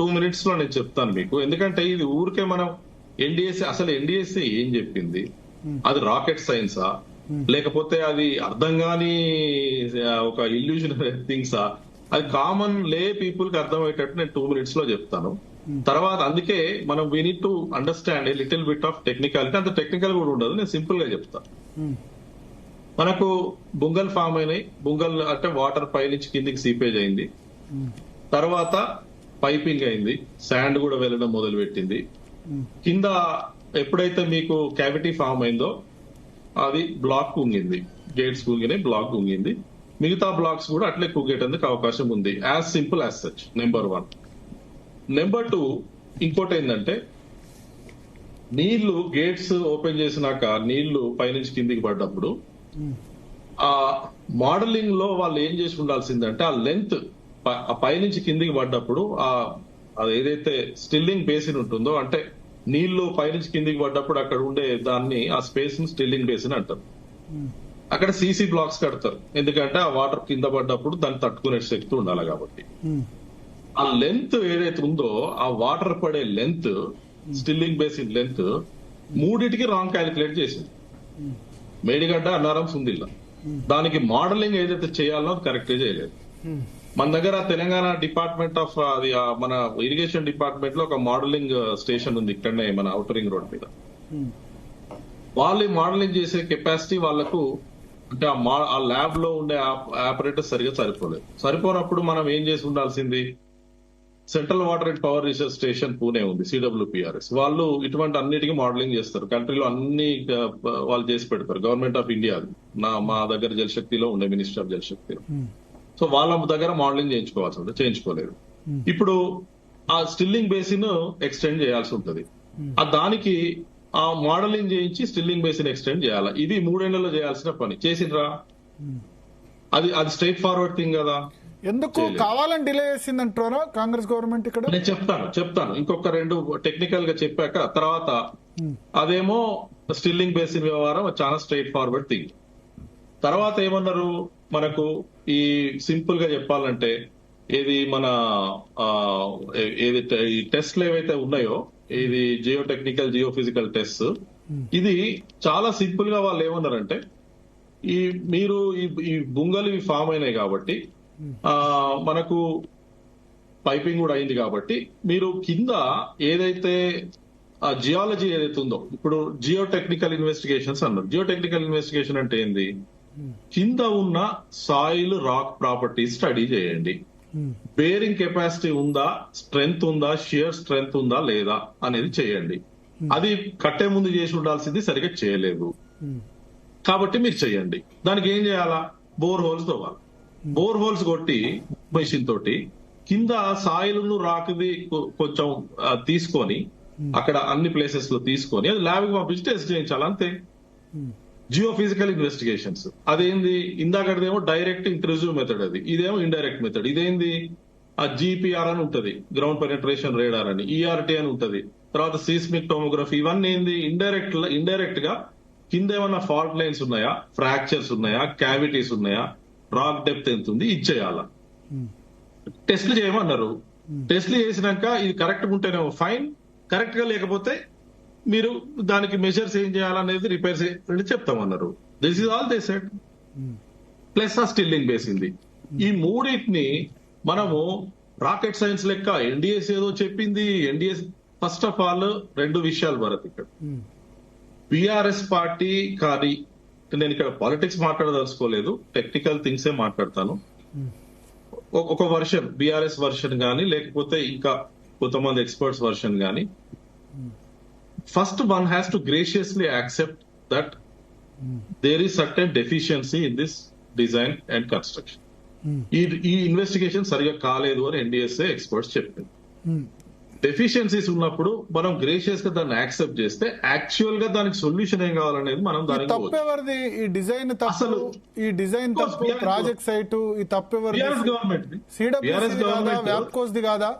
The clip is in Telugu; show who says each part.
Speaker 1: 2 minutes లో నేను చెప్తాను మీకు. ఎందుకంటే ఇది ఊరికే మనం అసలు ఎన్డీఎస్ఏ ఏం చెప్పింది, అది రాకెట్ సైన్సా లేకపోతే అది అర్థం కాని ఒక ఇల్యూజన్ థింగ్సా, అది కామన్ లే పీపుల్ కి అర్థమయ్యేటట్టు నేను 2 minutes లో చెప్తాను. తర్వాత అందుకే మనం we need to understand a little bit of technicality. అంత టెక్నికల్ కూడా ఉండదు, నేను సింపుల్ గా చెప్తాను. మనకు బుంగల్ ఫామ్ అయినాయి. బుంగల్ అంటే వాటర్ పై నుంచి కిందికి సీపేజ్ అయింది. తర్వాత పైపింగ్ అయింది, శాండ్ కూడా వెళ్ళడం మొదలు పెట్టింది. కింద ఎప్పుడైతే మీకు క్యావిటీ ఫామ్ అయిందో అది బ్లాక్ కుంగింది, గేట్స్ కుంగినాయి, బ్లాక్ కుంగింది. మిగతా బ్లాక్స్ కూడా అట్లే కుంగేటందుకు అవకాశం ఉంది. As simple as such. Number 1. Number 2, ఇంకోటి ఏంటంటే నీళ్లు గేట్స్ ఓపెన్ చేసినాక నీళ్లు పైనుంచి కిందికి పడ్డప్పుడు ఆ మోడలింగ్ లో వాళ్ళు ఏం చేసి ఉండాల్సిందంటే ఆ లెంత్ పైనుంచి కిందికి పడ్డప్పుడు అది ఏదైతే స్టిల్లింగ్ బేసిన్ ఉంటుందో, అంటే నీళ్లు పైనుంచి కిందికి పడ్డప్పుడు అక్కడ ఉండే దాన్ని ఆ స్పేస్ ని స్టిల్లింగ్ బేసిన్ అంటారు. అక్కడ సీసీ బ్లాక్స్ కడతారు, ఎందుకంటే ఆ వాటర్ కింద పడ్డప్పుడు దాన్ని తట్టుకునే శక్తి ఉండాలి కాబట్టి. ఆ లెంత్ ఏదైతే ఉందో ఆ వాటర్ పడే లెంత్, స్టిల్లింగ్ బేసిన్ లెంత్ మూడిటికి రాంగ్ క్యాలిక్యులేట్ చేసింది. మేడిగడ్డ, అన్నారం, సుందిల్ల. దానికి మోడలింగ్ ఏదైతే చేయాలో అది కరెక్ట్ చేయలేదు. మన దగ్గర తెలంగాణ డిపార్ట్మెంట్ ఆఫ్ అది మన ఇరిగేషన్ డిపార్ట్మెంట్ లో ఒక మోడలింగ్ స్టేషన్ ఉంది ఇక్కడనే మన ఔటర్ రింగ్ రోడ్ మీద. వాళ్ళు మోడలింగ్ చేసే కెపాసిటీ వాళ్లకు అంటే ఆ ల్యాబ్ లో ఉండే ఆపరేటర్ సరిగా సరిపోనప్పుడు మనం ఏం చేసి ఉండాల్సింది, central water and power research station Pune ఉంది, CWPRS. వాళ్ళు ఇటువంటి అన్నిటికీ మోడలింగ్ చేస్తారు. కంట్రీలో అన్ని వాళ్ళు చేసి పెడతారు. గవర్నమెంట్ ఆఫ్ ఇండియా మా దగ్గర జలశక్తిలో ఉండే మినిస్టర్ ఆఫ్ జలశక్తిలో. సో వాళ్ళ దగ్గర మోడలింగ్ చేయించుకోవాల్సి ఉంటుంది, చేయించుకోలేదు. ఇప్పుడు ఆ స్టిల్లింగ్ బేసిన్ ఎక్స్టెండ్ చేయాల్సి ఉంటుంది. దానికి ఆ మోడలింగ్ చేయించి స్టిల్లింగ్ బేసిన్ ఎక్స్టెండ్ చేయాలి. ఇది 3 ఏళ్లలో చేయాల్సిన పని. చేసిండ్రా? అది స్ట్రైట్ ఫార్వర్డ్ థింగ్ కదా.
Speaker 2: ఎందుకు కావాలని డిలే చేసిందంటారా కాంగ్రెస్ గవర్నమెంట్? ఇక్కడ
Speaker 1: నేను చెప్తాను ఇంకొక 2 టెక్నికల్ గా చెప్పాక తర్వాత అదేమో స్టిల్లింగ్ బేసిన్ వ్యవహారం చాలా స్ట్రైట్ ఫార్వర్డ్ థింగ్. తర్వాత ఏమన్నారు, మనకు ఈ సింపుల్ గా చెప్పాలంటే ఏది మన ఏదైతే ఈ టెస్ట్లు ఏవైతే ఉన్నాయో, ఇది geo technical, Jio physical test, ఇది చాలా సింపుల్ గా వాళ్ళు ఏమన్నారంటే మీరు ఈ బుంగలు ఇవి ఫామ్ అయినాయి కాబట్టి మనకు పైపింగ్ కూడా అయింది కాబట్టి మీరు కింద ఏదైతే జియాలజీ ఏదైతే ఉందో, ఇప్పుడు జియో టెక్నికల్ ఇన్వెస్టిగేషన్స్ అన్నారు. జియో టెక్నికల్ ఇన్వెస్టిగేషన్ అంటే ఏంది, కింద ఉన్న సాయిల్ రాక్ ప్రాపర్టీస్ స్టడీ చేయండి. బేరింగ్ కెపాసిటీ ఉందా, స్ట్రెంగ్త్ ఉందా, షియర్ స్ట్రెంగ్త్ ఉందా లేదా అనేది చేయండి. అది కట్టే ముందు చేసి ఉండాల్సింది, సరిగ్గా చేయలేదు కాబట్టి మీరు చేయండి. దానికి ఏం చేయాలా, బోర్ హోల్స్ తవ్వాలి. బోర్ హోల్స్ కొట్టి మెషిన్ తోటి కింద సాయిల్ ను రాకుది కొంచెం తీసుకొని అక్కడ అన్ని ప్లేసెస్ లో తీసుకొని అది ల్యాబ్ కి పంపించి టెస్ట్ చేయించాలి, అంతే. జియో ఫిజికల్ ఇన్వెస్టిగేషన్స్ అదేంది, ఇందాకదేమో డైరెక్ట్ ఇంట్రూజివ్ మెథడ్, ఇదేమో ఇండైరెక్ట్ మెథడ్. ఇదేంది, ఆ GPR అని ఉంటది, గ్రౌండ్ పెనట్రేషన్ రేడార్ అని, ERT అని ఉంటది, తర్వాత సీస్మిక్ టోమోగ్రఫీ. ఇవన్నీ ఏంది, ఇండైరెక్ట్ గా కింద ఏమన్నా ఫాల్ట్ లైన్స్ ఉన్నాయా, ఫ్రాక్చర్స్ ఉన్నాయా, క్యావిటీస్ ఉన్నాయా, రాక్ డెప్త్ ఎంత ఉంది, ఇచ్చేయాల. టెస్ట్లు చేయమన్నారు. టెస్ట్లు చేసినాక ఇది కరెక్ట్ ఉంటేనేమో ఫైన్, కరెక్ట్ గా లేకపోతే మీరు దానికి మెజర్స్ ఏం చేయాలనేది రిపేర్స్ చెప్తామన్నారు. This is all they said. Plus ఆ స్టిల్లింగ్ బేసింది. ఈ మూడింటిని మనము రాకెట్ సైన్స్ లెక్క ఎన్డీఎస్ ఏదో చెప్పింది. ఎన్డీఎస్ ఫస్ట్ ఆఫ్ ఆల్ 2 విషయాలు భరత్ ఇక్కడ. బీఆర్ఎస్ పార్టీ కానీ, నేను ఇక్కడ పాలిటిక్స్ మాట్లాడదలుచుకోలేదు, టెక్నికల్ థింగ్స్ ఏ మాట్లాడతాను. ఒక వర్షన్, బీఆర్ఎస్ వర్షన్ గానీ లేకపోతే ఇంకా కొంతమంది ఎక్స్పర్ట్స్ వర్షన్ గానీ, first one has to graciously accept that there is certain deficiency in this design and construction. ఈ ఇన్వెస్టిగేషన్ సరిగా కాలేదు అని ఎన్డీఎస్ఏ ఎక్స్పర్ట్స్ చెప్పింది. డెఫిషియన్సీస్ ఉన్నప్పుడు మనం గ్రేషియస్ గా దాన్ని యాక్సెప్ట్ చేస్తే యాక్చువల్ గా దానికి సొల్యూషన్ ఏం కావాలనేది మనం దానికి
Speaker 2: తప్పెవరిది, ఈ డిజైన్ తప్పు, ఈ డిజైన్ తప్పు, ప్రాజెక్ట్ సైట్ ఈ తప్పెవరిది,
Speaker 1: గవర్నమెంట్
Speaker 2: CWC కాదా, వ్యాప్కోస్ ది కాదా?